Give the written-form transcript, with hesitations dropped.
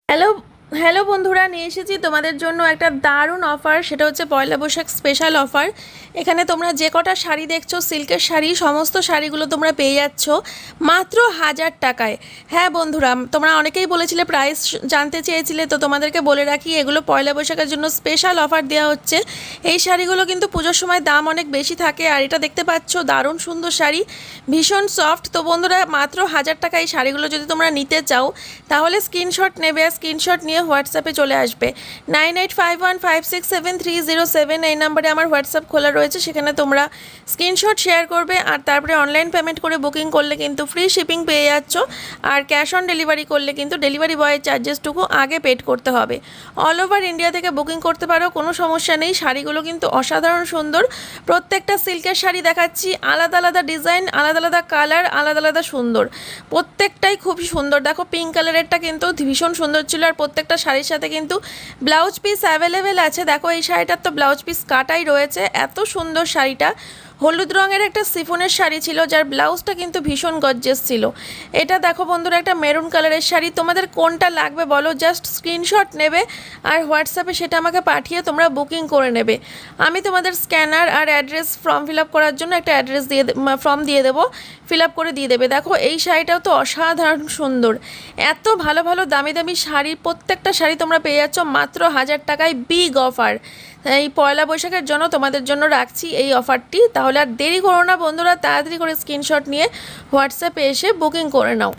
Hello hello বন্ধুরা, নিয়ে এসেছি তোমাদের জন্য একটা দারুণ অফার। সেটা হচ্ছে পয়লা বৈশাখ স্পেশাল অফার। এখানে তোমরা যে কটা শাড়ি দেখছো, সিল্কের শাড়ি, সমস্ত শাড়িগুলো তোমরা পেয়ে যাচ্ছ মাত্র 1000 টাকায়। হ্যাঁ বন্ধুরা, তোমরা অনেকেই বলেছিলে, প্রাইস জানতে চেয়েছিলে, তো তোমাদেরকে বলে রাখি, এগুলো পয়লা বৈশাখের জন্য স্পেশাল অফার দেওয়া হচ্ছে। এই শাড়িগুলো কিন্তু পুজোর সময় দাম অনেক বেশি থাকে। আর এটা দেখতে পাচ্ছ, দারুণ সুন্দর শাড়ি, ভীষণ সফট। তো বন্ধুরা, মাত্র 1000 টাকা এই শাড়িগুলো যদি তোমরা নিতে চাও, তাহলে স্ক্রিনশট নেবে। স্ক্রিনশট নিয়ে হোয়াটসঅ্যাপে চলে আসবে 9851567307। এই নাম্বারে আমার হোয়াটসঅ্যাপ খোলা রয়েছে, সেখানে তোমরা স্ক্রিনশট শেয়ার করবে। আর তারপরে অনলাইন পেমেন্ট করে বুকিং করলে কিন্তু ফ্রি শিপিং পেয়ে যাচ্ছ। আর ক্যাশ অন ডেলিভারি করলে কিন্তু ডেলিভারি বয়ের চার্জেসটুকু আগে পেড করতে হবে। অল ওভার ইন্ডিয়া থেকে বুকিং করতে পারো, কোনো সমস্যা নেই। শাড়িগুলো কিন্তু অসাধারণ সুন্দর। প্রত্যেকটা সিল্কের শাড়ি দেখাচ্ছি, আলাদা আলাদা ডিজাইন, আলাদা আলাদা কালার, আলাদা আলাদা সুন্দর। প্রত্যেকটাই খুবই সুন্দর। দেখো, পিঙ্ক কালারেরটা কিন্তু ভীষণ সুন্দর ছিল। আর প্রত্যেকটা শাড়ির সাথে কিন্তু ব্লাউজ পিস অ্যাভেলেবেল আছে। দেখো, এই শাড়িটার তো ব্লাউজ পিস কাটাই রয়েছে। এত সুন্দর শাড়িটা। হলুদ রঙের একটা সিফনের শাড়ি ছিল, যার ব্লাউজটা কিন্তু ভীষণ গর্জিয়াস ছিল। এটা দেখো বন্ধুরা, একটা মেরুন কালারের শাড়ি। তোমাদের কোনটা লাগবে বলো, জাস্ট স্ক্রিনশট নেবে আর হোয়াটসঅ্যাপে সেটা আমাকে পাঠিয়ে তোমরা বুকিং করে নেবে। আমি তোমাদের স্ক্যানার আর অ্যাড্রেস, ফর্ম ফিল আপ করার জন্য একটা অ্যাড্রেস দিয়ে ফর্ম দিয়ে দেবো, ফিল আপ করে দিয়ে দেবে। দেখো, এই শাড়িটাও তো অসাধারণ সুন্দর। এত ভালো ভালো দামি দামি শাড়ি, প্রত্যেকটা শাড়ি তোমরা পেয়ে যাচ্ছ মাত্র 1000 টাকায়। Big offer. এই পয়লা বৈশাখের জন্য তোমাদের জন্য রাখছি এই অফারটি। তাহলে আর দেরি করো না বন্ধুরা, তাড়াতাড়ি করে স্ক্রিনশট নিয়ে হোয়াটসঅ্যাপে এসে বুকিং করে নাও।